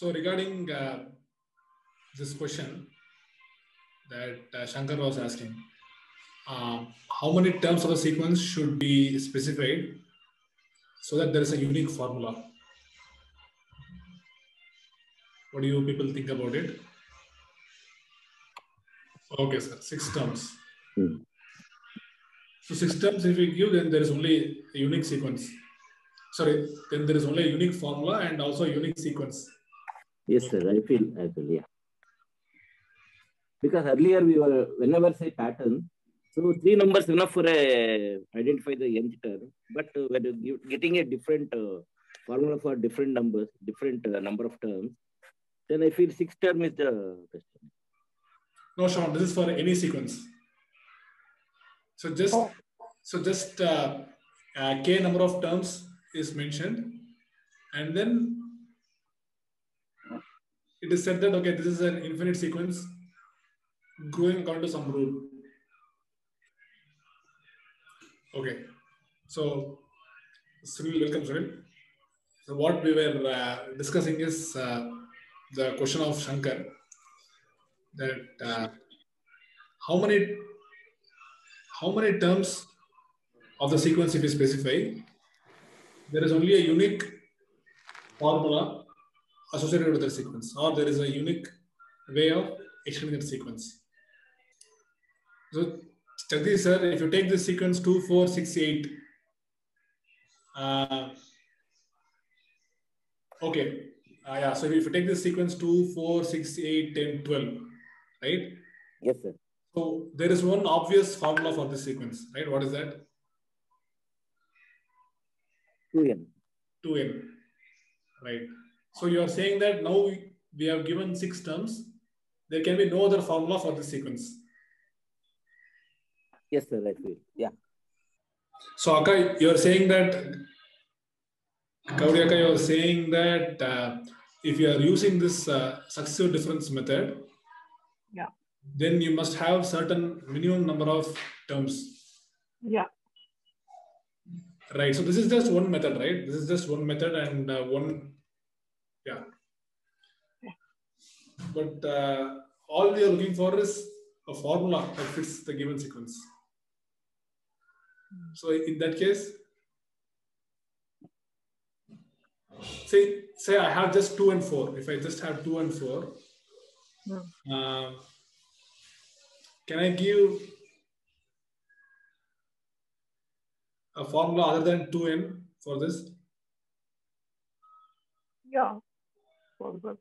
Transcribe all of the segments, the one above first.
So regarding this question that Shankar was asking, how many terms of the sequence should be specified so that there is a unique formula? What do you people think about it? Okay, sir, 6 terms. So 6 terms, if we give, then there is only a unique sequence. Sorry, then there is only a unique formula and also a unique sequence. Yes, sir. I feel, yeah. Because earlier we were, whenever say pattern, so 3 numbers enough for identify the nth term. But when you're getting a different formula for different numbers, different number of terms, then I feel 6 term is the best. No, Sean, this is for any sequence. So just k number of terms is mentioned, and then it is said that okay, this is an infinite sequence going according to some rule. Okay, so Sunil, welcome, Sunil. So what we were discussing is the question of Shankar, that how many terms of the sequence if you specify, there is only a unique formula associated with the sequence, or there is a unique way of extending that sequence. So, Jagdish sir, if you take this sequence 2, 4, 6, 8, okay, yeah. So if you take this sequence 2, 4, 6, 8, 10, 12, right? Yes, sir. So there is one obvious formula for this sequence, right? What is that? 2n. 2n, right? So you are saying that now we have given 6 terms. There can be no other formula for this sequence. Yes, sir. I feel, yeah. So Akka, you are saying that, Kaudi Akka, you are saying that if you are using this successive difference method, yeah, then you must have certain minimum number of terms. Yeah. Right. So this is just one method, right? This is just one method and one, yeah. But all we are looking for is a formula that fits the given sequence. So in that case, say I have just 2 and 4. If I just have 2 and 4, can I give a formula other than 2n for this? Yeah. Possible.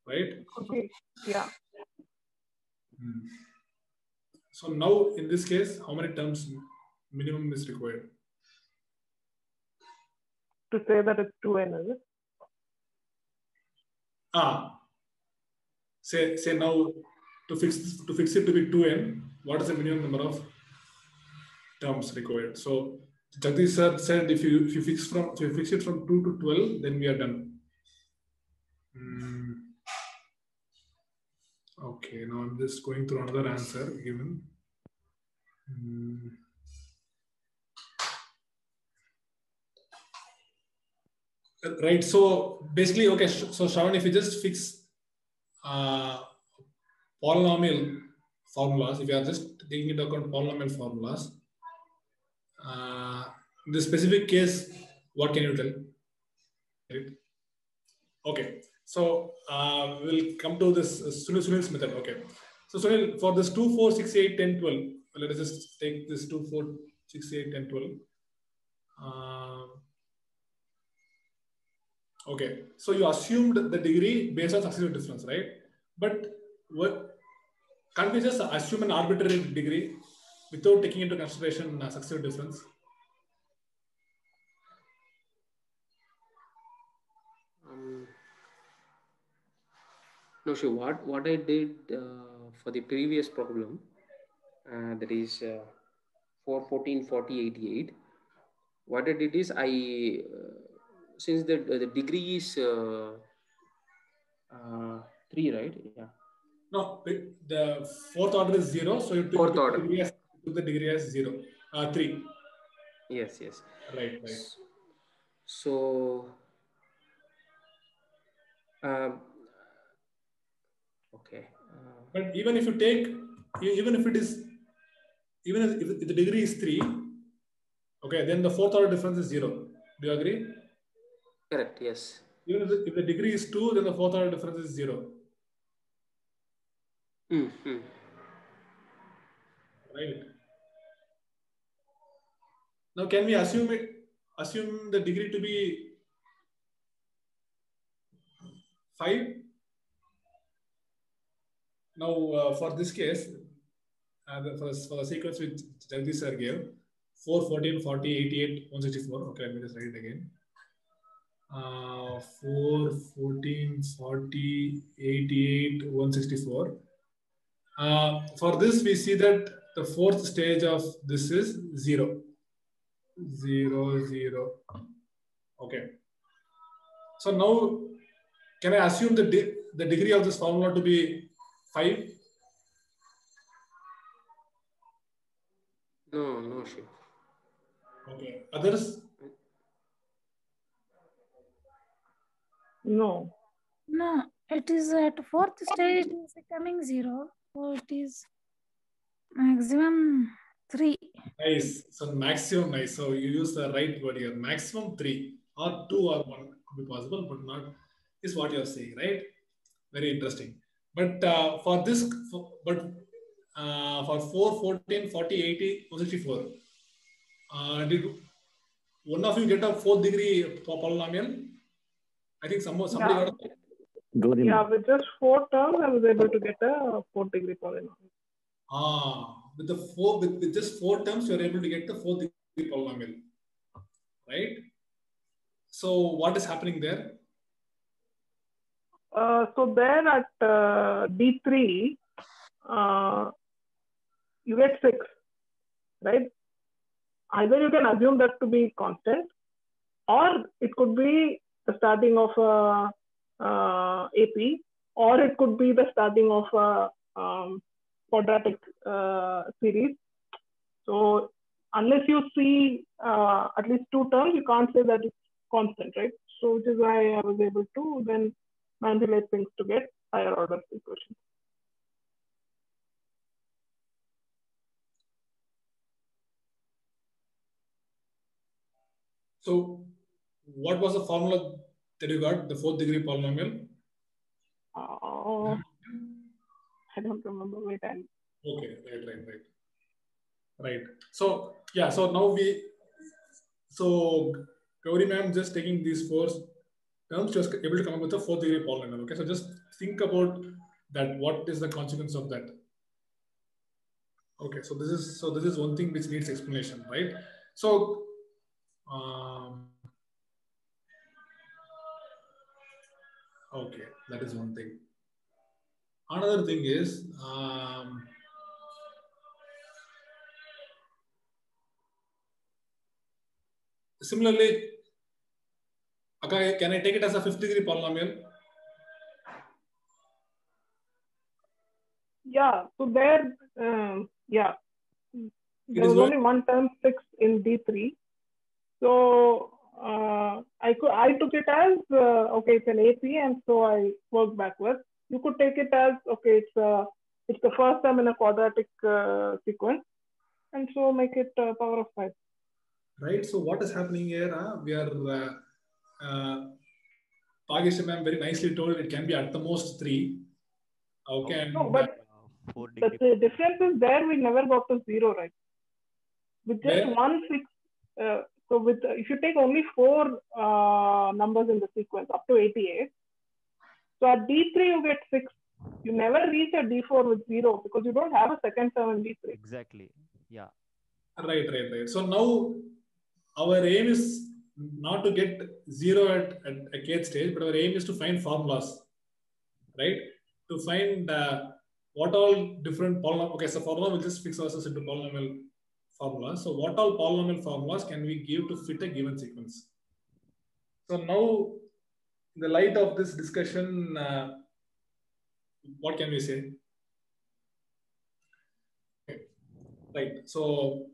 Right? Okay. Yeah. So now in this case, how many terms minimum is required? To say that it's 2n, is it? Say now to fix it to be 2n, what is the minimum number of terms required? So Jagdish sir said if you fix it from 2 to 12, then we are done. Okay, now I'm just going through another answer given. Right, so basically, okay, so Shravan, if you just fix polynomial formulas, if you are just taking into account polynomial formulas, in the specific case, what can you tell? Right. Okay, so we'll come to this Sunil's method. Okay, so Sunil, for this 2, 4, 6, 8, 10, 12, let us just take this 2, 4, 6, 8, 10, 12. Okay, so you assumed the degree based on successive difference, right? But can't we just assume an arbitrary degree without taking into consideration successive difference? No, sure. What I did for the previous problem, that is 4, 14, 40, 88. What I did is since the degree is 3, right? Yeah. No, the fourth order is 0, so you took the degree as 0, 3. Yes. Right. So Okay. But even if you take, even if the degree is 3, okay, then the fourth order difference is 0. Do you agree? Correct. Yes. Even if the degree is 2, then the fourth order difference is 0. Mm-hmm. Right. Now, can we assume the degree to be 5? Now, for this case, for the sequence which Jagdish sir gave, 4, 14, 40, 88, 164. Okay, let me just write it again. 4, 14, 40, 88, 164. For this, we see that the fourth stage of this is 0. 0, 0. Okay. So now, can I assume the degree of this formula to be 5? No, Shiv. Okay. Others? No. No, it is at fourth stage, it is becoming 0. So it is maximum 3. Nice. So maximum, nice. So you use the right word here. Maximum 3 or 2 or 1 could be possible, but not is what you are saying, right? Very interesting. But for 4, 14, 40, 80, 164, did one of you get a 4th degree polynomial? I think somebody Yeah. got a... Yeah, with just 4 terms, I was able to get a 4th degree polynomial. With just 4 terms, you are able to get the 4th degree polynomial, right? So what is happening there? So there at D3, you get 6, right? Either you can assume that to be constant, or it could be the starting of a AP, or it could be the starting of a quadratic series. So unless you see at least 2 terms, you can't say that it's constant, right? So which is why I was able to then manipulate things to get higher order equations. So what was the formula that you got, the 4th degree polynomial? I don't remember. Wait, Okay, right. So yeah, so now Gauri ma'am just taking these 4 terms, just able to come up with a 4th degree polynomial. Okay, so just think about that. What is the consequence of that? Okay, so this is one thing which needs explanation, right? So okay, that is one thing. Another thing is similarly, okay, can I take it as a 5th degree polynomial? yeah, so there, yeah, there was only one term 6 in D3. So I took it as okay, it's an AP, and so I worked backwards. You could take it as okay, it's the first term in a quadratic sequence, and so make it power of 5. Right. So what is happening here? We are Pagesha ma'am very nicely told it can be at the most 3. Okay. No, but the difference is there we never got to 0, right? With just one 6. So with if you take only 4 numbers in the sequence up to 88, so at D3 you get 6. You never reach a D4 with 0 because you don't have a second term in D3. Exactly. Yeah. Right. So now our aim is not to get 0 at a kth stage, but our aim is to find formulas, right? To find what all different polynomial. Okay, so formula will just fix ourselves into polynomial formula. So what all polynomial formulas can we give to fit a given sequence? So now, in the light of this discussion, what can we say? Okay. Right. So,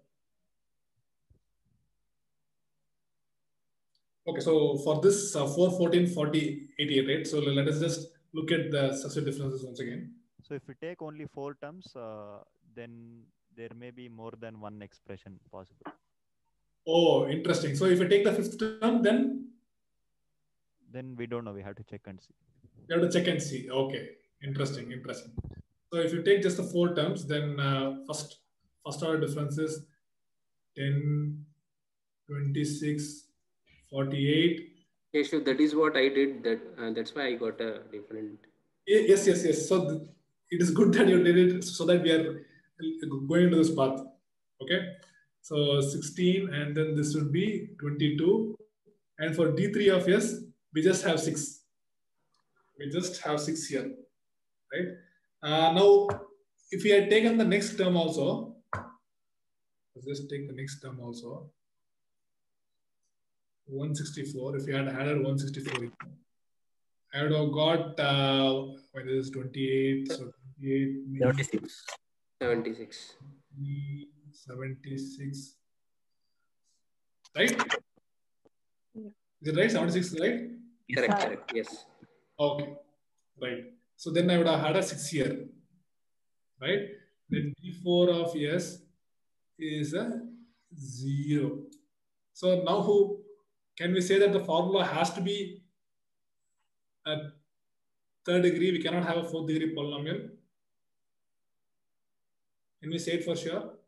okay. So for this 4, 14, 40, 88, right? So let us just look at the successive differences once again. So if we take only 4 terms, then there may be more than one expression possible. Oh, interesting. So if you take the fifth term, then we don't know. We have to check and see. you have to check and see. Okay, interesting, interesting. So if you take just the 4 terms, then first order difference is 10, 26, 48. Keshav, that is what I did. That's why I got a different. Yes. So it is good that you did it so that we are going into this path. Okay. So 16, and then this would be 22. And for D3 of S, we just have 6. We just have 6 here, right? Now, if we had taken the next term also, let's just take the next term also. 164. If we had added 164, I would have got when this is 28. So 28 76. 76. Right? Yeah. Is it right? 76, right? Correct. Yes. Okay. Right. So then I would have had a 6 here. Right? Then D4 of S is a 0. So now can we say that the formula has to be a 3rd degree? We cannot have a 4th degree polynomial. Can we say it for sure?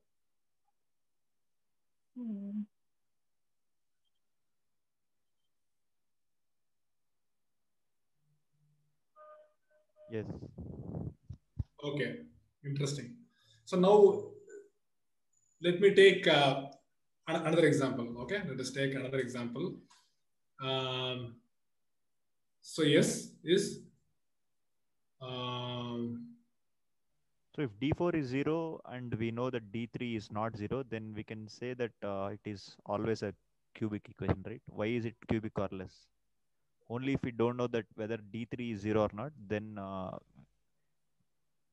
Yes. Okay, interesting. So now let me take another example. Okay, let us take another example. So yes, is so if D4 is 0 and we know that D3 is not 0, then we can say that it is always a cubic equation, right? Why is it cubic or less? Only if we don't know that whether D3 is 0 or not, then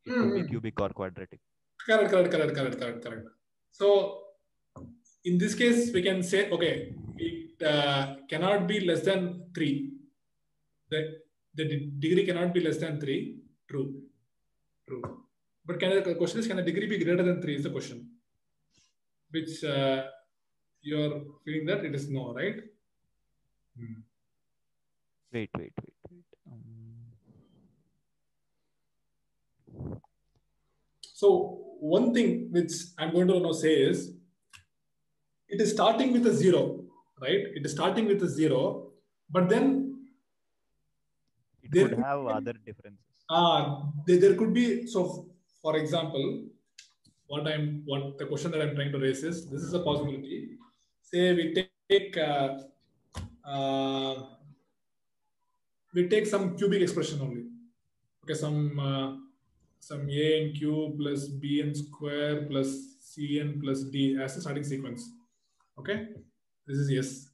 it could be cubic or quadratic. Correct. So in this case, we can say, okay, it cannot be less than 3. The degree cannot be less than 3. True. But the question is, can the degree be greater than 3 is the question. Which you're feeling that it is no, right? Wait. So one thing which I'm going to now say is, it is starting with a 0, right? It is starting with a 0, but then it could have other differences. There could be. So, for example, what the question that I'm trying to raise is, this is a possibility. Say we take some cubic expression only. Okay, some a n cube plus b n square plus c n plus d as a starting sequence. Okay, this is S.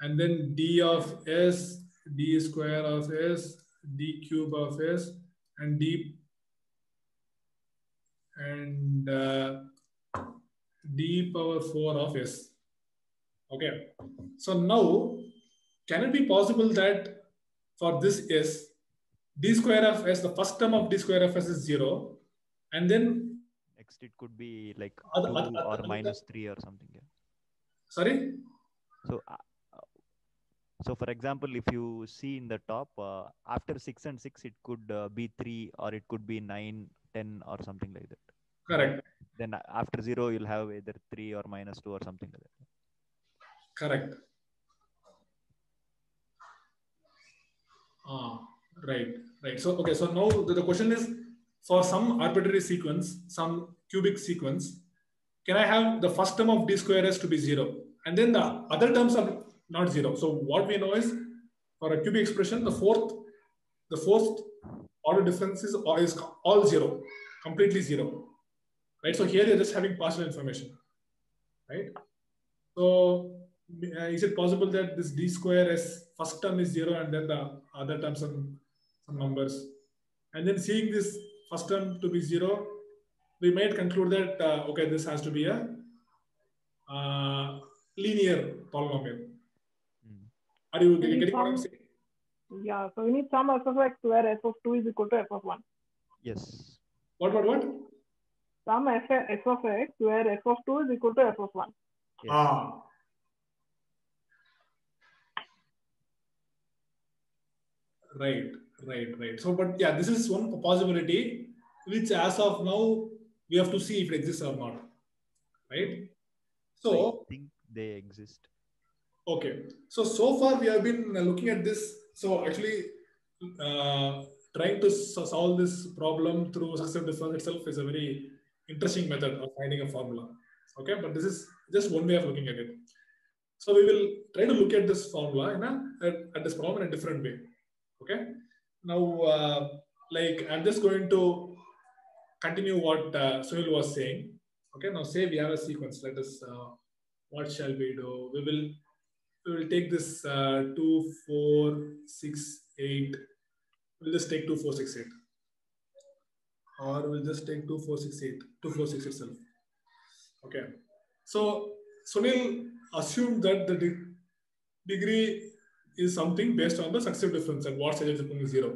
And then d of S, d square of S, d cube of S, and d power 4 of S. Okay. So now, can it be possible that for this S, d square of S, the first term of d square of S is 0, and then next it could be like 2 or minus 3 or something. Yeah. Sorry? So for example, if you see in the top, after 6 and 6, it could be 3 or it could be 9, 10 or something like that. Correct. Then after 0, you'll have either 3 or minus 2 or something like that. Correct. Right. So, okay. So now the question is, for some arbitrary sequence, some cubic sequence, can I have the first term of d square S to be 0? And then the other terms are not 0. So what we know is, for a cubic expression, the fourth order difference is all 0, completely 0. Right? So here you're just having partial information. Right? So is it possible that this d square S first term is 0 and then the other terms some numbers? And then seeing this first term to be 0, we might conclude that, okay, this has to be a linear polynomial. Are you getting what I'm saying? Yeah, so we need some f of x where f of 2 is equal to f of 1. Yes. What? Some f of x where f of 2 is equal to f of 1. Yes. Ah. Right. So, but yeah, this is one possibility which as of now we have to see if it exists or not. Right? So, I think they exist. okay. So far we have been looking at this. So actually, trying to solve this problem through successive difference itself is a very interesting method of finding a formula. Okay, but this is just one way of looking at it. So we will try to look at this formula at this problem in a different way. Okay. Now, like I'm just going to continue what Sunil was saying. Okay. Now say we have a sequence. Let us. What shall we do? We will take this 2, 4, 6, 8. We'll just take 2, 4, 6, 8. Or we'll just take 2, 4, 6, 8. 2, 4, 6 itself. Okay. So Sunil assumed that the degree is something based on the successive difference at what stage is equal to 0.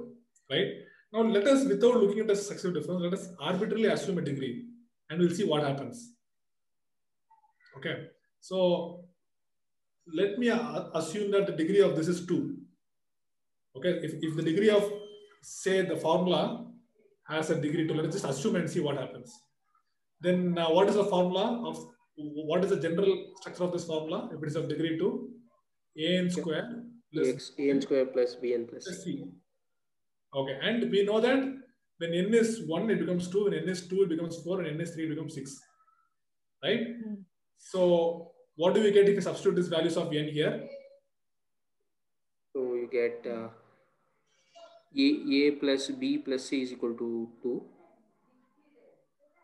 Right? Now let us, without looking at the successive difference, let us arbitrarily assume a degree and we'll see what happens. Okay. So let me assume that the degree of this is 2. Okay, if the degree of, say, the formula has a degree 2, let's just assume and see what happens. Then what is the formula of, what is the general structure of this formula? If it is of degree 2, an square plus an square plus bn plus c. Okay, and we know that when n is 1, it becomes 2, when n is 2, it becomes 4, and n is 3, it becomes 6. Right? So what do we get if we substitute these values of n here? So you get a plus b plus c is equal to 2.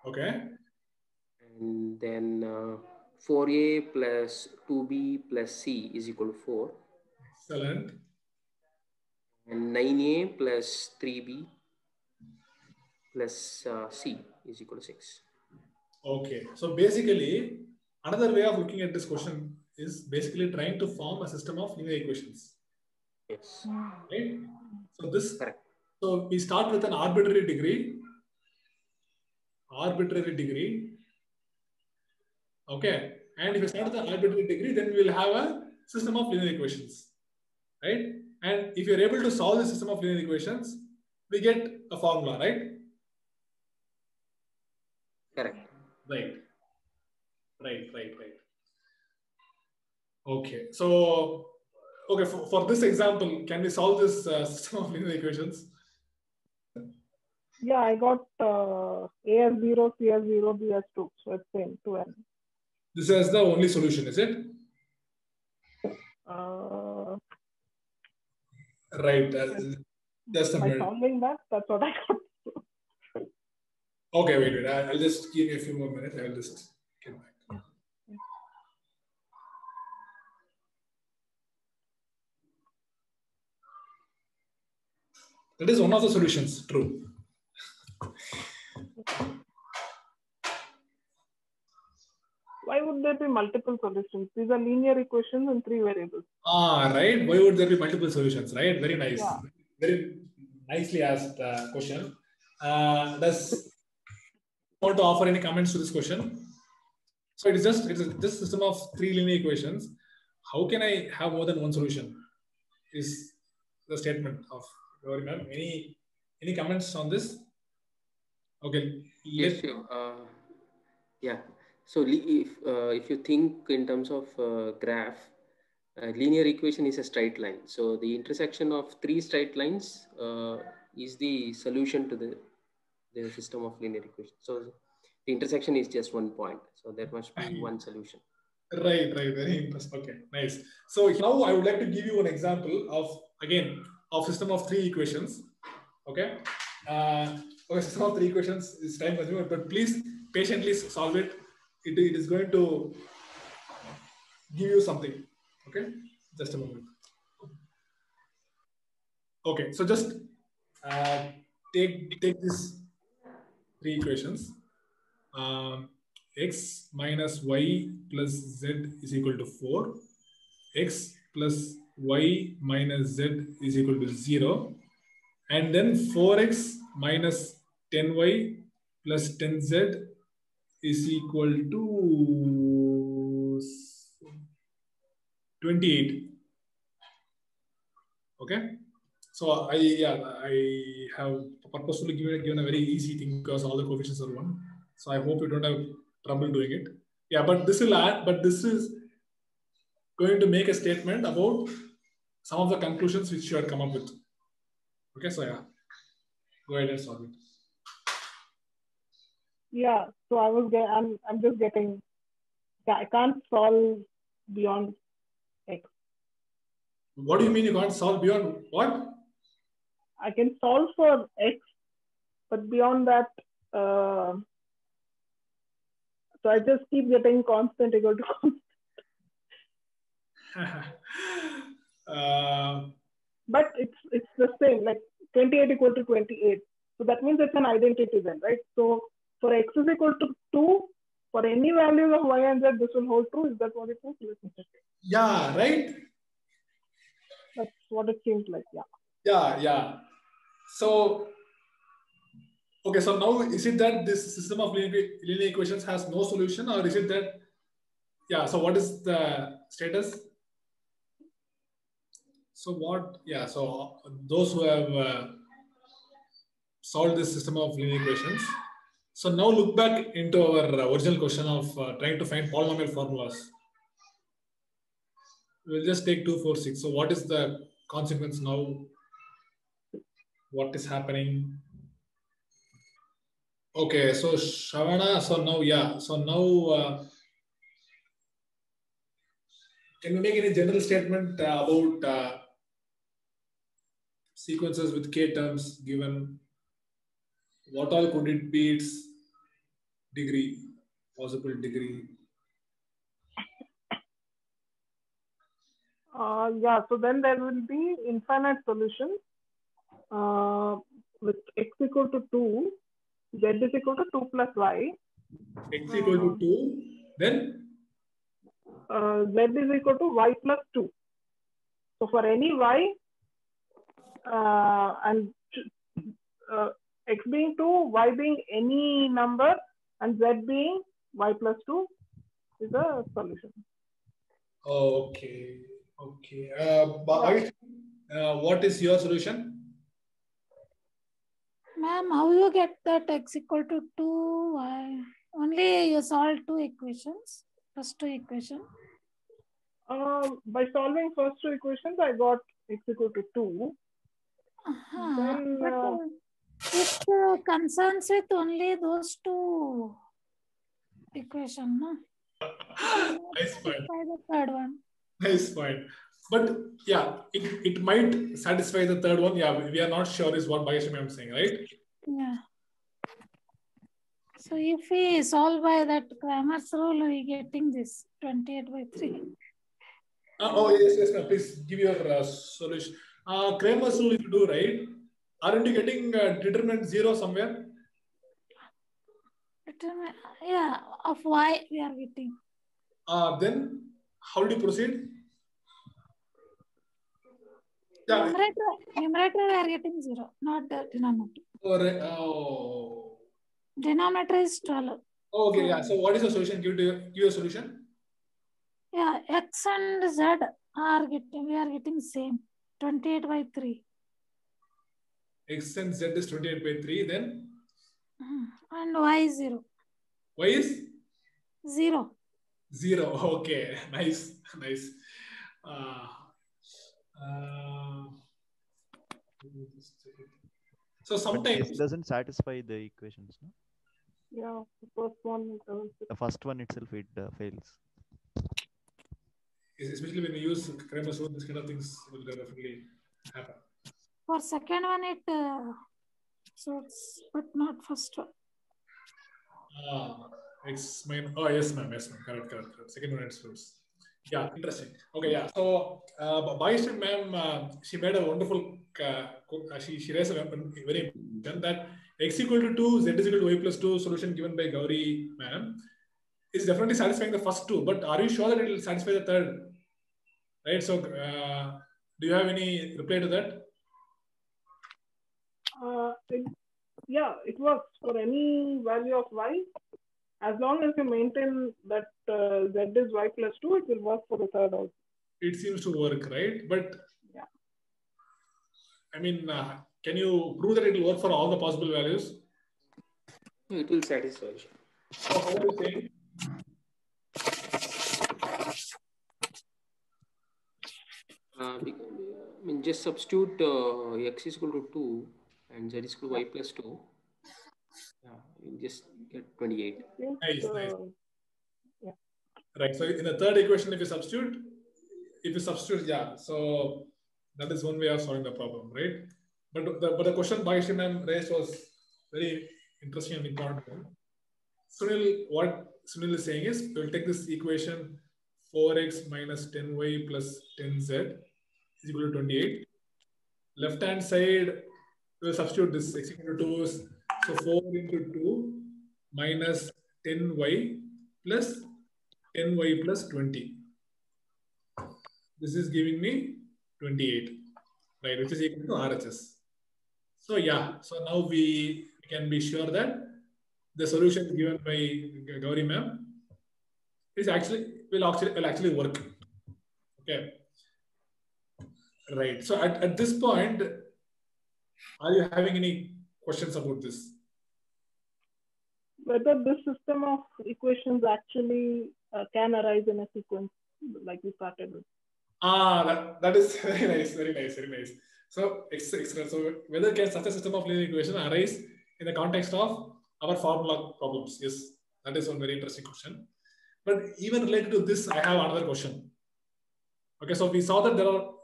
Okay. And then 4a plus 2b plus c is equal to 4. Excellent. And 9a plus 3b plus c is equal to 6. Okay. So basically, another way of looking at this question is basically trying to form a system of linear equations. Yes. Right? So this, correct. So we start with an arbitrary degree. Okay. And if we start with an arbitrary degree, then we'll have a system of linear equations. Right? And if you're able to solve the system of linear equations, we get a formula, right? Correct. Right. Okay. So, okay, for this example, can we solve this system of linear equations? Yeah, I got A as 0, C as 0, B as 2. So it's same, 2n. This is the only solution, is it? Right. Just a by minute. solving that, that's what I got. Okay, wait. I'll just give you a few more minutes. I'll just get back. That is one of the solutions, true. Why would there be multiple solutions? These are linear equations in 3 variables. Right. Why would there be multiple solutions, right? Very nice. Yeah. Very nicely asked question. Does want to offer any comments to this question? So it's a system of 3 linear equations. How can I have more than one solution? Is the statement of Gauri ma'am. Any comments on this? Okay. Yes, sure. Yeah. So if you think in terms of graph, linear equation is a straight line. So the intersection of 3 straight lines is the solution to the system of linear equation. So the intersection is just one point. So there must be one solution. Right. Very interesting. Okay, nice. So now I would like to give you an example of system of 3 equations. Okay. System of 3 equations is time consuming, but please patiently solve it. It is going to give you something. Okay. Just a moment. Okay. So just take these 3 equations. X minus y plus z is equal to 4. X plus y minus z is equal to 0. And then 4x minus 10y plus 10z is equal to 28. Okay. So I have purposefully given a very easy thing because all the coefficients are 1. So I hope you don't have trouble doing it. Yeah, but this will add, but this is going to make a statement about some of the conclusions which you had come up with. Okay, so yeah, go ahead and solve it. Yeah, so I'm just getting, yeah, I can't solve beyond x. What do you mean you can't solve beyond what? I can solve for x, but beyond that, so I just keep getting constant equal to constant. But it's the same, like 28 equal to 28. So that means it's an identity then, right? So for x is equal to 2, for any values of y and z, this will hold true. Is that what it means? Let me check. Yeah, right? That's what it seems like, yeah. Yeah. So, okay, so now is it that this system of linear equations has no solution, or is it that, yeah, so what is the status? So what, yeah, so those who have solved this system of linear equations, so now look back into our original question of trying to find polynomial formulas. We'll just take 2, 4, 6. So what is the consequence now? What is happening? Okay, so Shravana, so now, yeah, so now can we make any general statement about sequences with k terms given? What all could it be its degree, possible degree? Yeah, so then there will be infinite solutions with x equal to 2, z is equal to 2 plus y. X equal to 2, then? Z is equal to y plus 2. So for any y, and x being 2, y being any number, and z being y plus 2 is the solution. Okay. What is your solution? Ma'am, how you get that x equal to 2? Only you solve two equations, first two equations. By solving first two equations, I got x equal to 2. Then, it concerns with only those two equations, no? Nice point. The third one. Nice point. But yeah, it might satisfy the third one. Yeah, we are not sure is what Bhageshwari ma'am is saying, right? Yeah. So if we solve by that Cramer's rule, we getting this 28/3. Yes, ma'am. Please give your solution. Cramer's rule, if you do, right? Aren't you getting determinant 0 somewhere? Yeah, of y we are getting. Then how do you proceed? Yeah. Numerator we are getting 0, not the denominator. Denominator is 12. Okay, yeah. So what is the solution? Give a solution. Yeah, x and z are we are getting same, 28/3. X and z is 28/3. Then? And y is 0. Y is? 0. 0. Okay. Nice. So sometimes this doesn't satisfy the equations, no? Yeah, the first one. The first one itself, it fails. Especially when you use Cramer's rule, this kind of things will definitely happen. For second one, it suits, but not first one. X minus. Oh yes, ma'am. Correct. Second one it suits. Yeah, interesting. Okay, yeah. So, Bhageshwari ma'am, she made a wonderful. She raised a very important that x equal to 2, z is equal to y plus 2 solution given by Gauri ma'am is definitely satisfying the first two. But are you sure that it will satisfy the third? Right. So, do you have any reply to that? yeah, it works for any value of y. As long as you maintain that z is y plus 2, it will work for the third also. It seems to work, right? But yeah, I mean, can you prove that it will work for all the possible values? It will satisfy. So how are you saying? I mean, just substitute x is equal to 2 and z is equal to y plus 2. Yeah, you just get 28. Nice, nice. Yeah. Right. So in the third equation, if you substitute, yeah. So that is one way of solving the problem, right? But the question Bhageshri ma'am raised was very interesting and important one. Sunil, what Sunil is saying is, we'll take this equation 4x minus 10y plus 10z is equal to 28. Left hand side, we'll substitute this x equal to 2 is, so 4 into 2 minus 10y plus 10y plus 20. This is giving me 28, right, which is equal to RHS. So yeah, so now we can be sure that the solution given by Gauri ma'am is will actually work. Okay. Right. So at this point, are you having any questions about this? Whether this system of equations actually can arise in a sequence like we started with. That is very nice, very nice, very nice. So excellent. So whether can such a system of linear equation arise in the context of our formula problems? Yes, that is one very interesting question. But even related to this, I have another question. Okay, so we saw that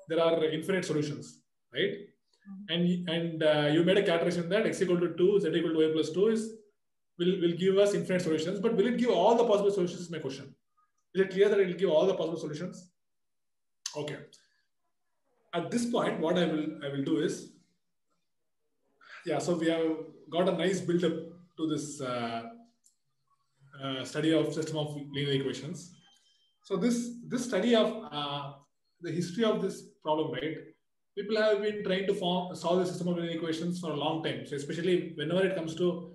there are infinite solutions, right? And you made a calculation that x equal to 2, z equal to y plus 2 will give us infinite solutions. But will it give all the possible solutions? Is my question. Is it clear that it will give all the possible solutions? Okay. At this point, what I will do is, yeah. So we have got a nice build up to this study of system of linear equations. So this study of the history of this problem, right? People have been trying to solve the system of linear equations for a long time. So especially whenever it comes to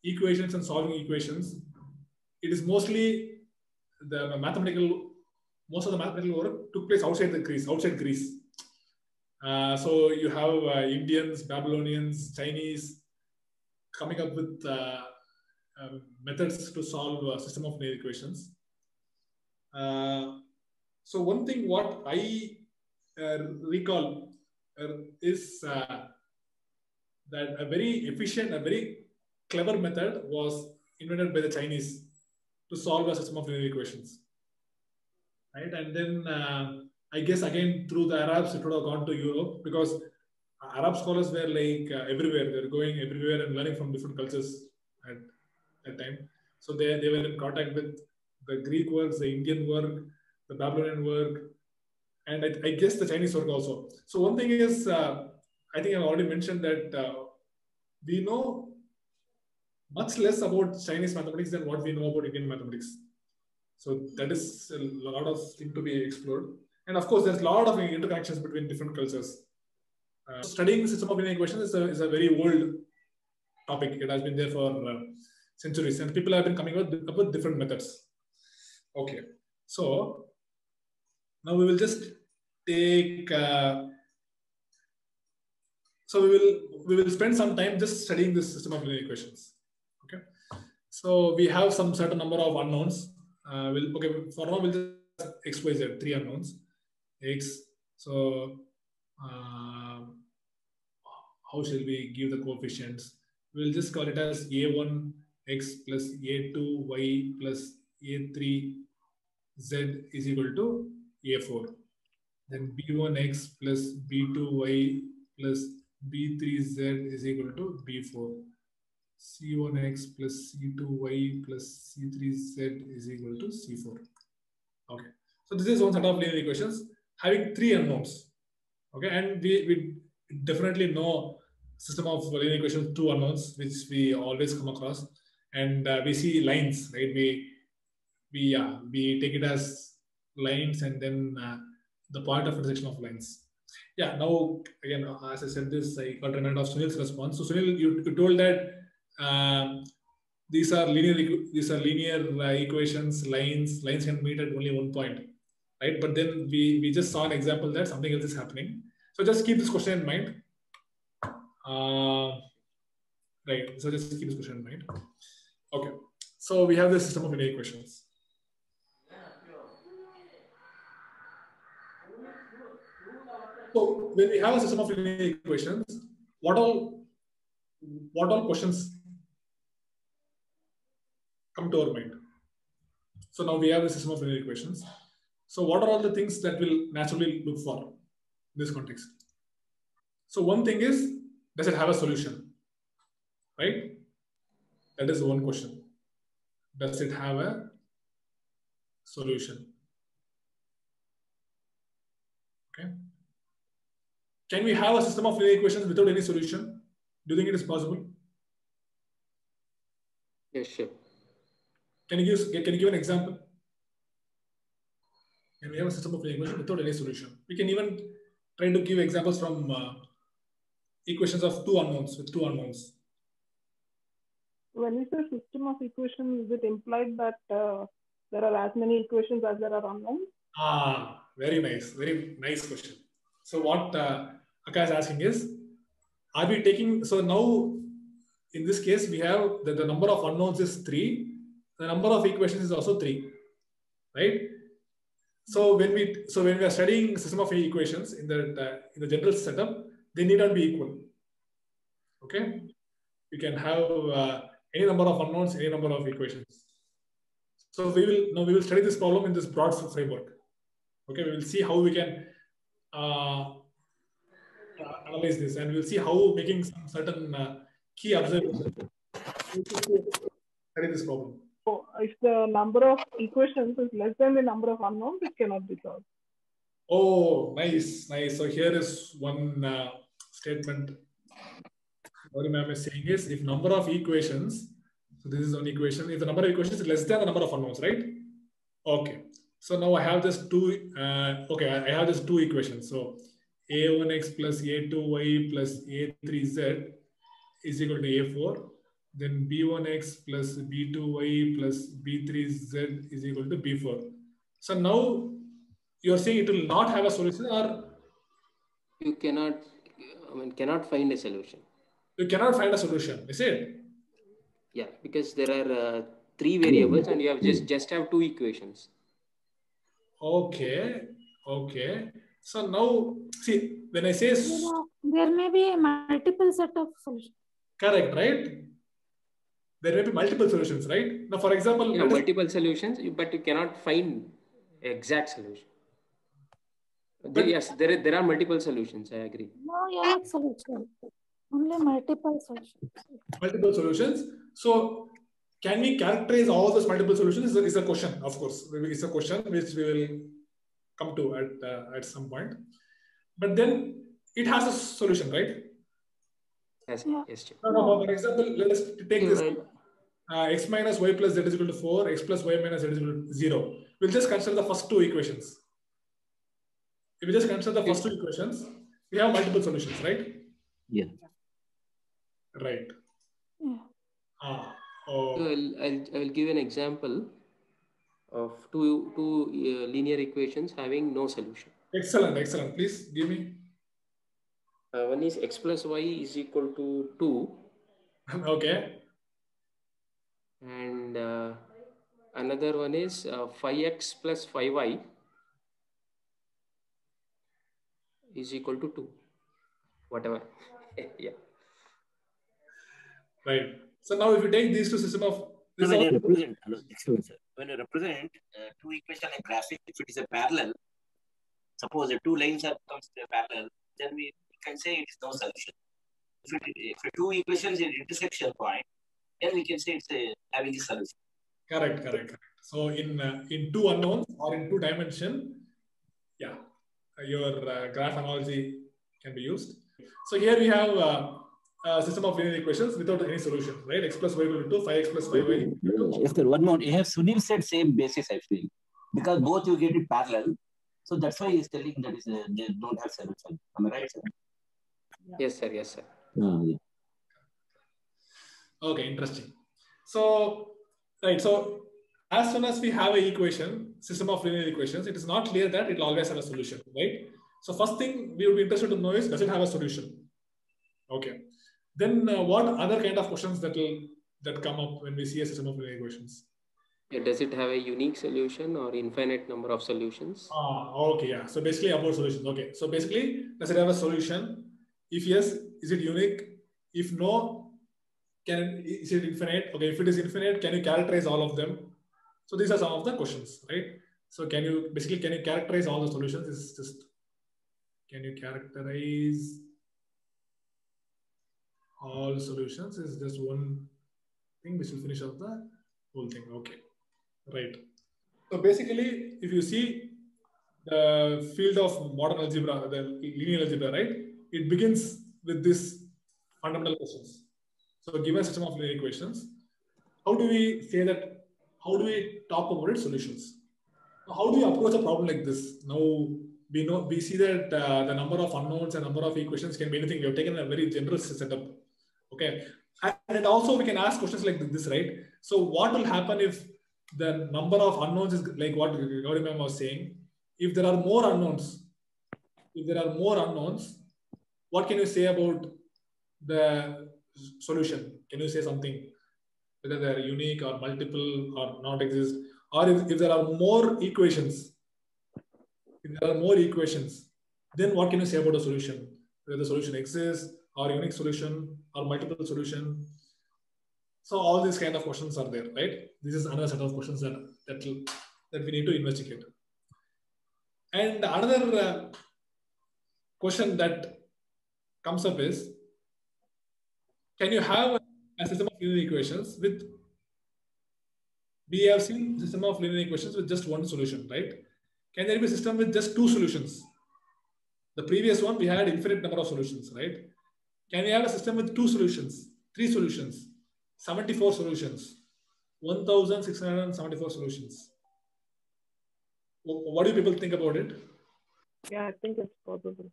equations and solving equations, it is mostly most of the mathematical work took place outside Greece. So you have Indians, Babylonians, Chinese coming up with methods to solve a system of linear equations. So one thing what I recall is that a very efficient, a very clever method was invented by the Chinese to solve a system of linear equations. Right, and then I guess again through the Arabs it would have gone to Europe, because Arab scholars were like everywhere. They're going everywhere and learning from different cultures at that time. So they were in contact with the Greek works, the Indian work, the Babylonian work, and I guess the Chinese work also. So one thing is, I think I've already mentioned that we know much less about Chinese mathematics than what we know about Indian mathematics. So that is a lot of things to be explored. And of course, there's a lot of interconnections between different cultures. Studying the system of linear equations is a very old topic. It has been there for centuries, and people have been coming up with different methods. Okay, so now we will just take. So we will spend some time just studying this system of linear equations. Okay, so we have some certain number of unknowns. For now we'll just x, y, z, 3 unknowns. X. So how shall we give the coefficients? We'll just call it as a1 x plus a2 y plus a3 z is equal to a4. Then b1 x plus b2 y plus b3 z is equal to b4. C1x plus C2y plus C3z is equal to C4. Okay. So this is one set of linear equations having 3 unknowns. Okay. And we definitely know system of linear equations, 2 unknowns, which we always come across. And we see lines, right? We take it as lines and then the point of intersection of lines. Yeah, now again, as I said this, I got an end of Sunil's response. So Sunil, you told that these are linear equations. Lines can meet at only one point, right? But then we just saw an example that something else is happening. So just keep this question in mind. Right. So just keep this question in mind. Okay. So we have the system of linear equations. So when we have a system of linear equations, what all questions come to our mind? So now we have the system of linear equations. So what are all the things that we'll naturally look for in this context? So one thing is, does it have a solution? Right? That is one question. Does it have a solution? Okay. Can we have a system of linear equations without any solution? Do you think it is possible? Yes, sure. Can you give an example? Can we have a system of linear equations without any solution? We can even try to give examples from equations of two unknowns with two unknowns. When you say system of equations, is it implied that there are as many equations as there are unknowns? Ah, very nice question. So what Akka is asking is, are we taking, so now in this case we have that the number of unknowns is 3, the number of equations is also 3, right? So when we are studying system of equations in the general setup, they need not be equal. Okay, you can have any number of unknowns, any number of equations. So we will study this problem in this broad framework. Okay, we will see how we can analyze this, and we'll see how making some certain key observations study this problem. So if the number of equations is less than the number of unknowns, it cannot be solved. Oh, nice. So here is one statement Gauri ma'am is saying is, if number of equations, so this is one equation, if the number of equations is less than the number of unknowns, right? Okay. So now I have this two, I have this two equations. So a1x plus a2y plus a3z is equal to a4. Then b1x plus b2y plus b3z is equal to b4. So now you're saying it will not have a solution, or you cannot find a solution. You cannot find a solution, is it? Yeah, because there are 3 variables and you have just have 2 equations. Okay. So now, see, when I say there may be a multiple set of solutions. Correct, right? There may be multiple solutions, right? Now, for example, multiple solutions, but you cannot find exact solution. Yes, there are multiple solutions. I agree. No unique solution. Only multiple solutions. Multiple solutions. So, can we characterize all those multiple solutions? Is a question, of course. It's a question which we will come to at some point. But then it has a solution, right? Yes. No, for example, let us take this. X minus y plus z is equal to 4, x plus y minus z is equal to 0. We'll just consider the first 2 equations. If we just consider the first 2 equations, we have multiple solutions, right? Yeah. Right. Yeah. I will give an example of two linear equations having no solution. Excellent. Please give me. One is x plus y is equal to 2. Okay. And another one is 5x plus 5y is equal to 2. Whatever. Yeah. Right. So now if you take these two systems of... when you represent two equations in a graphic, if it is a parallel, suppose the 2 lines are parallel, then we can say it is no solution. If the 2 equations in intersection point, then we can say it's having a solution. Correct. So in 2 unknowns or in 2 dimension, yeah, your graph analogy can be used. So here we have a system of linear equations without any solution, right? X plus y equal to 2, 5x plus 5y. Yes, sir. One more. You have Sunil said same basis, I feel. Because both you get it parallel. So So that's why he's telling that is they don't have solution. Am I right, sir? Yes, sir. Yes, sir. Yeah. Okay, interesting. So, right. So as soon as we have an equation, system of linear equations, it is not clear that it will always have a solution, right? So first thing we would be interested to know is, does it have a solution? Okay. Then what other kind of questions that come up when we see a system of linear equations? Yeah, does it have a unique solution or infinite number of solutions? Okay, yeah. So basically about solutions. Okay. So basically, does it have a solution? If yes, is it unique? If no, is it infinite? Okay, if it is infinite, can you characterize all of them? So these are some of the questions, right? So can you characterize all the solutions? It's just, can you characterize all solutions? Is just one thing which will finish off the whole thing. Okay, right. So basically, if you see the field of modern algebra, the linear algebra, right? It begins with this fundamental questions. So given a system of linear equations, how do we say that? How do we talk about its solutions? How do you approach a problem like this? Now we see that the number of unknowns and number of equations can be anything. We have taken a very general setup. Okay, and also we can ask questions like this, right? So what will happen if the number of unknowns is like what Gauri ma'am was saying? If there are more unknowns, what can you say about the solution? Can you say something? Whether they are unique or multiple or not exist, or if there are more equations, then what can you say about the solution? Whether the solution exists, or unique solution, or multiple solution. So all these kind of questions are there, right? This is another set of questions that we need to investigate. And another question that comes up is, can you have a system of linear equations with, we have seen system of linear equations with just one solution, right? Can there be a system with just two solutions? The previous one, we had infinite number of solutions, right? Can we have a system with two solutions, three solutions, 74 solutions, 1,674 solutions? What do people think about it? Yeah, I think it's possible.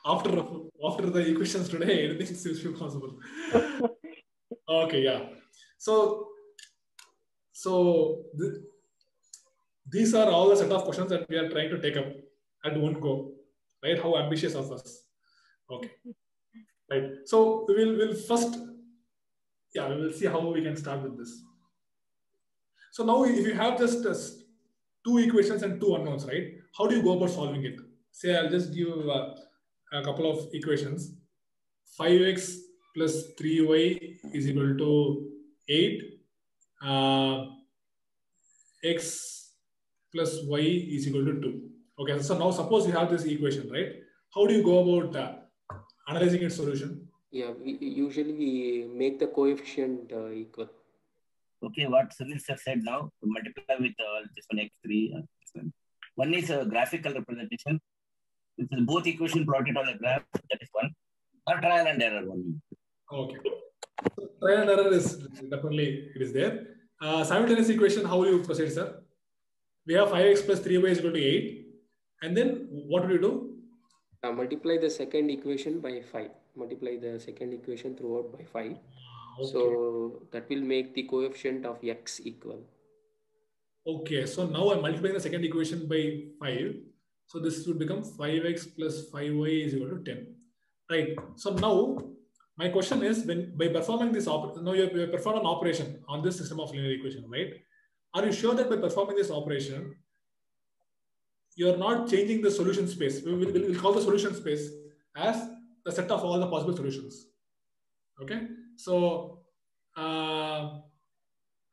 After the equations today, anything seems to be possible. Okay, yeah. So these are all the set of questions that we are trying to take up at one go, right? How ambitious of us. Okay, right. So we'll first, we will see how we can start with this. So now, if you have just two equations and two unknowns, right? How do you go about solving it? Say I'll just give a couple of equations. 5x plus 3y is equal to 8. X plus y is equal to 2. Okay, so now suppose you have this equation, right? How do you go about analyzing its solution? Yeah, we make the coefficient equal. Okay, what Sunil sir said now, multiply with this one x3. One is a graphical representation. This is both equation plotted on a graph, that is one. Or trial and error one. Okay. So trial and error is definitely, it is there. Simultaneous equation, how will you proceed, sir? We have 5x plus 3y is equal to 8. And then what will you do? Multiply the second equation by 5. Multiply the second equation throughout by 5. Okay. So that will make the coefficient of x equal. Okay, so now I'm multiplying the second equation by 5. So this would become 5x plus 5y is equal to 10. Right. So now my question is, when by performing this operation, now you perform an operation on this system of linear equation, right? Are you sure that by performing this operation, you're not changing the solution space? We'll call the solution space as the set of all the possible solutions. Okay. So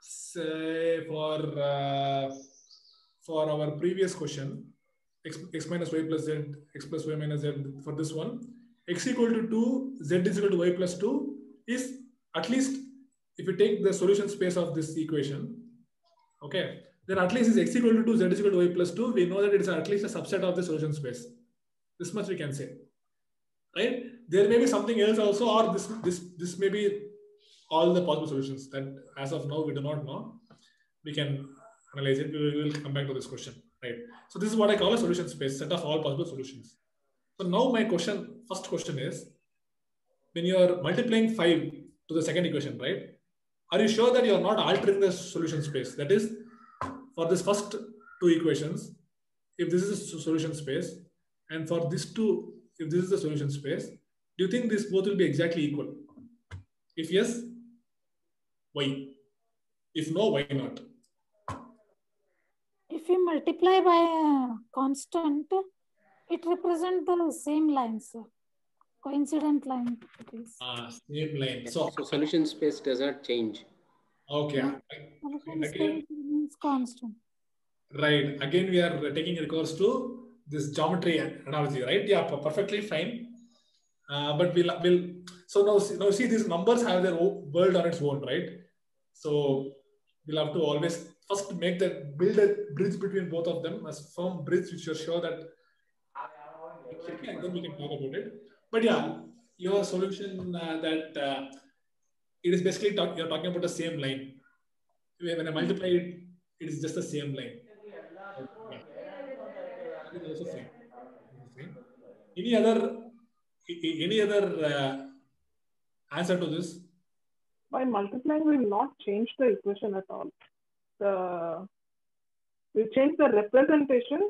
say for our previous question, x minus y plus z, x plus y minus z, for this one, x equal to 2, z is equal to y plus 2 is, at least if you take the solution space of this equation, okay, then at least is x equal to 2, z is equal to y plus 2, we know that it is at least a subset of the solution space. This much we can say, right? There may be something else also, or this may be all the possible solutions that as of now we do not know. We can analyze it. We will come back to this question. right? So this is what I call a solution space, set of all possible solutions. So now my first question is, when you are multiplying 5 to the second equation, right? Are you sure that you are not altering the solution space? That is, for this first two equations, if this is a solution space, and for this two, if this is the solution space, do you think these both will be exactly equal? If yes, why? If no, why not? If you multiply by a constant, it represents the same lines, coincident line. Same line. So solution space does not change. Okay. Solution space means constant. Right. Again, we are taking recourse to this geometry analogy, right? Yeah, perfectly fine. But we'll so now see these numbers have their own world on its own, right? So we'll have to always first build a bridge between both of them, a firm bridge which you're sure that, and then we can talk about it. But yeah, your solution that it is basically you're talking about the same line. When I multiply it, it is just the same line. Okay. That is also fine. Any other answer to this? By multiplying, we will not change the equation at all. We change the representation,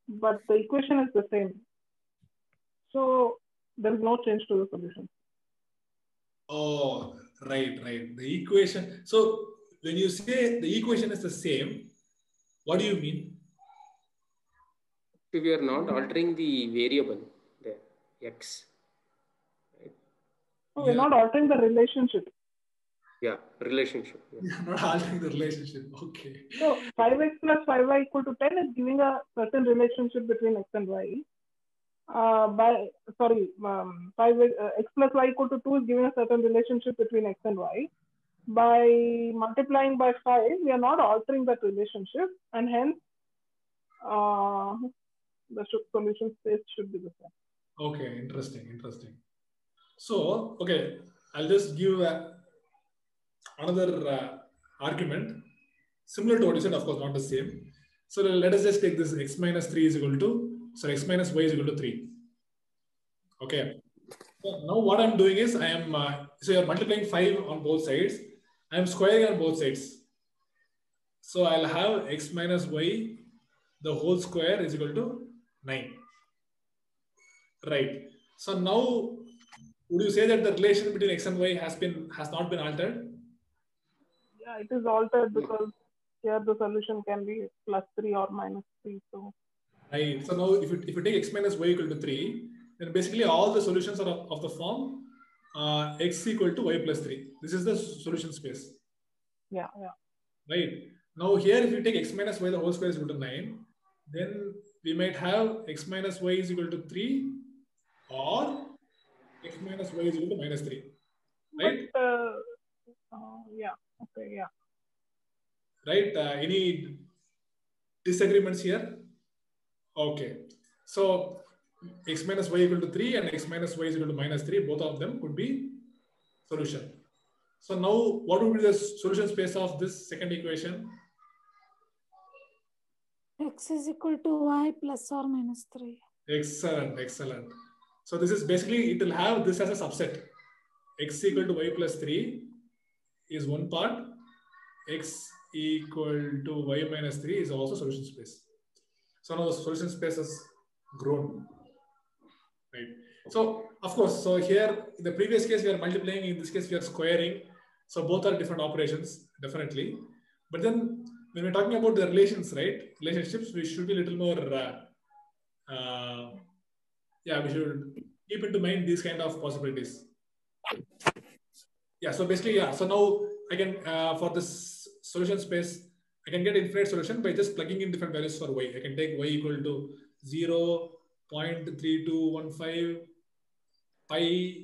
but the equation is the same. So there is no change to the solution. Oh, right. The equation. So when you say the equation is the same, what do you mean? We are not altering the variable, the x. Right? So we're not altering the relationship. Yeah, relationship. Yeah. Not altering the relationship. Okay. So 5x plus 5y equal to 10 is giving a certain relationship between x and y. 5x x plus y equal to 2 is giving a certain relationship between x and y. By multiplying by 5, we are not altering that relationship, and hence the solution space should be the same. Okay, interesting. So, okay, I'll just give another argument similar to what you said, of course, not the same. So let us just take this x minus 3 is equal to, so x minus y is equal to 3. Okay. So now what I'm doing is I am, so you're multiplying 5 on both sides. I am squaring on both sides. So I'll have x minus y, the whole square is equal to 9. Right. So now, would you say that the relation between x and y has not been altered? Yeah, it is altered because here the solution can be plus 3 or minus 3. So right. So now if you take x minus y equal to 3, then basically all the solutions are of the form x equal to y plus 3. This is the solution space. Yeah. Right. Now here if you take x minus y the whole square is equal to 9, then we might have x minus y is equal to 3 or x minus y is equal to minus 3. Right? But, yeah. Okay. Yeah. Right. Any disagreements here? Okay. So x minus y equal to 3 and x minus y is equal to minus 3, both of them could be solution. So now what would be the solution space of this second equation? X is equal to y plus or minus 3. Excellent. So this is basically, it will have this as a subset. X equal to y plus 3 is one part. X equal to y minus 3 is also solution space. So now the solution space has grown. Right. So of course, so here in the previous case we are multiplying, in this case we are squaring. So both are different operations, definitely. But then when we're talking about the relations, right? Relationships, we should be a little more, we should keep into mind these kind of possibilities. Yeah, so basically, yeah. So now I can, for this solution space, I can get infinite solution by just plugging in different values for y. I can take y equal to 0, 0.3215, pi,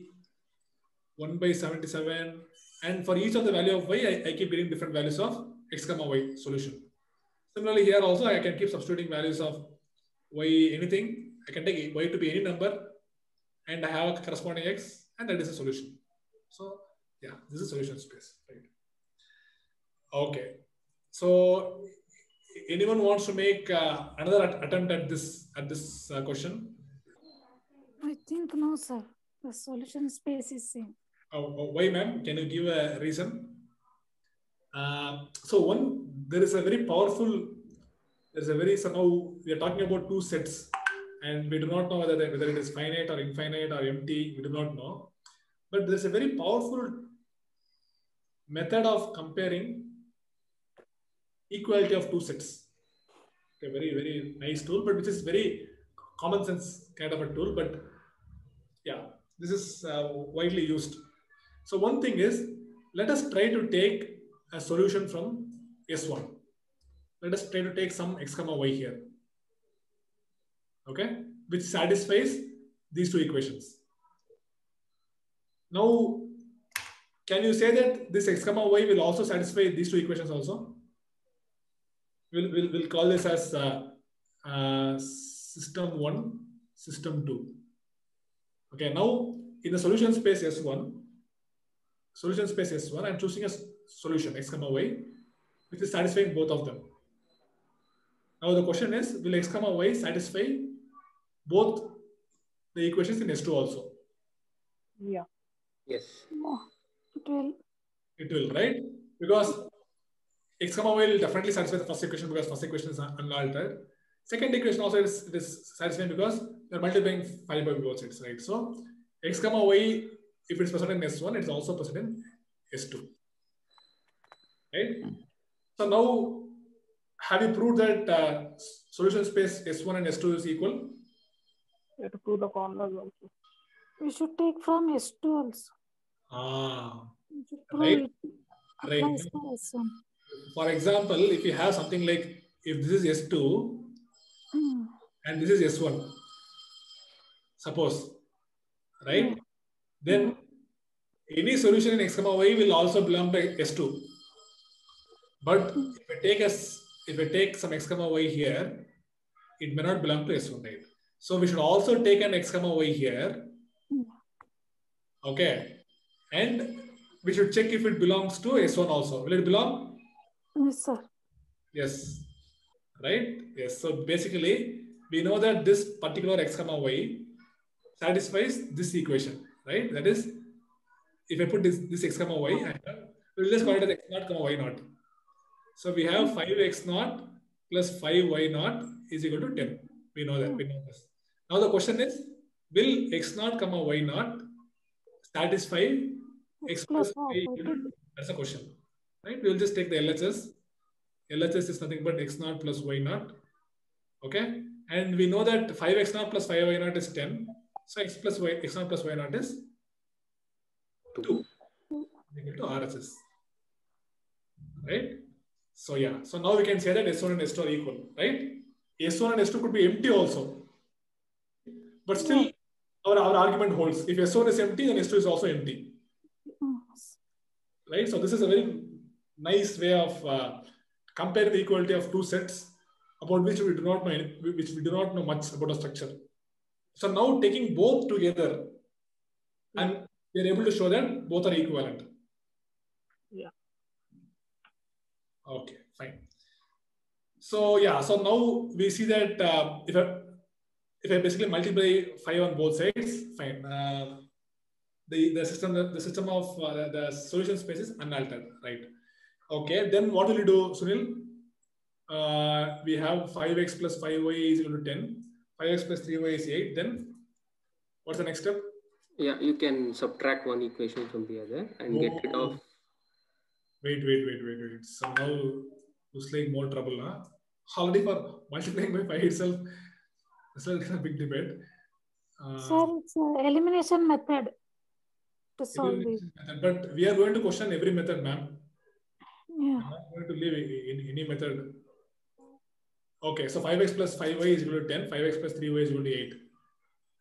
1 by 77. And for each of the value of y, I keep getting different values of x comma y solution. Similarly, here also I can keep substituting values of y anything. I can take y to be any number and I have a corresponding x, and that is a solution. So yeah, this is solution space, right? Okay. So anyone wants to make another attempt at this question? I think no, sir. The solution space is same. Why, ma'am? Can you give a reason? So there is a very powerful. There's a very somehow we are talking about two sets, and we do not know whether it is finite or infinite or empty. We do not know, but there's a very powerful method of comparing equality of two sets. A very nice tool, but which is very common sense kind of a tool. But yeah, this is widely used. So one thing is, let us try to take a solution from S1. Let us try to take some x comma y here, okay, which satisfies these two equations. Now, can you say that this x comma y will also satisfy these two equations also? We'll call this as system 1, system 2. Okay, now in the solution space S1, I'm choosing a solution x comma y, which is satisfying both of them. Now the question is, will x comma y satisfy both the equations in S2 also? Yeah. Yes. No, it will. It will, right? Because x comma y will definitely satisfy the first equation because first equation is unaltered. Second equation also is satisfying because we are multiplying 5 by both sides, right? So x comma y, if it's present in S1, it's also present in S2, right? So now, have you proved that solution space S1 and S2 is equal? You have to prove the corners also. We should take from S2 also. We should prove Right. it applies for S1. For example, if you have something like, if this is S2 and this is S1, suppose, right? Then any solution in x comma y will also belong to S2. But if I take some x comma y here, it may not belong to S1, right? So we should also take an x comma y here. Okay. And we should check if it belongs to S1 also. Will it belong? Yes, sir. Yes. Right? Yes. So basically, we know that this particular x comma y satisfies this equation, right? That is, if I put this x comma y, we'll just call it as x naught comma y naught. So we have 5x naught plus 5y naught is equal to 10. We know that. We know this. Now the question is, will x naught comma y naught satisfy x plus y? That's the question, right? We will just take the LHS. LHS is nothing but x naught plus y naught. Okay, and we know that 5x naught plus 5y naught is 10. So x naught plus y naught is 2 equal to RHS, right? So yeah, so now we can say that S1 and S2 are equal, right? S1 and S2 could be empty also, but still our argument holds. If S1 is empty, then S2 is also empty, right? So this is a very nice way of comparing the equality of two sets about which we do not know much about the structure. So now taking both together, and we are able to show that both are equivalent. Yeah. Okay, fine. So yeah, so now we see that if I basically multiply 5 on both sides, fine. The system of the solution space is unaltered, right? Okay, then what will you do, Sunil? We have 5x plus 5y is equal to 10. 5x plus 3y is 8. Then what's the next step? Yeah, you can subtract one equation from the other and get rid of. Wait. So now looks like more trouble, huh? Already for multiplying by 5 itself, this is a big debate. Sir, it's an elimination method to solve this. But we are going to question every method, ma'am. Yeah. I'm not going to leave in any method. Okay, so 5x plus 5y is equal to 10, 5x plus 3y is equal to 8.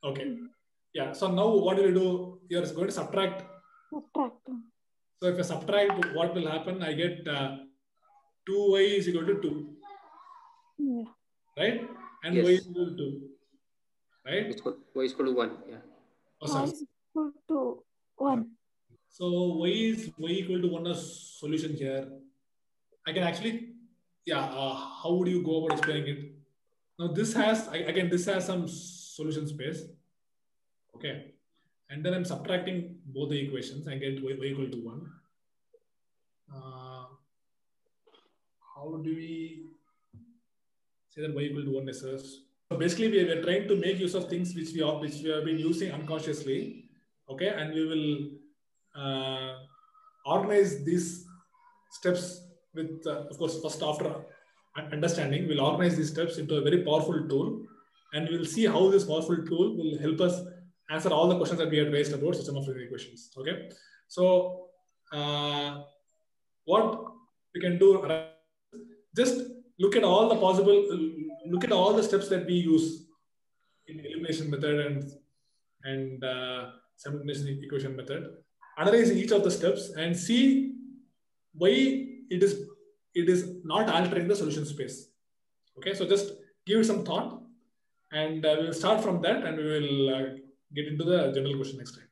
Okay. Yeah, so now what will you do? You're going to subtract. So if I subtract, what will happen? I get 2y is equal to 2. Yeah. Right? And Yes. y is equal to 2. Right? Y is equal to 1. Yeah. Y is equal to 1. So y equal to 1 as solution here. I can actually yeah, how would you go about explaining it? Now this has, again, this has some solution space. Okay. And then I'm subtracting both the equations and get y equal to 1. How do we say that y equal to 1 is us? So basically, we are trying to make use of things which we have been using unconsciously. Okay. And we will organize these steps with, of course, first after understanding, we'll organize these steps into a very powerful tool, and we'll see how this powerful tool will help us answer all the questions that we had raised about system of linear equations. Okay, so what we can do, just look at all the steps that we use in elimination method and simultaneous equation method. Analyze each of the steps and see why it is not altering the solution space. Okay, so just give it some thought, and we will start from that, and we will get into the general question next time.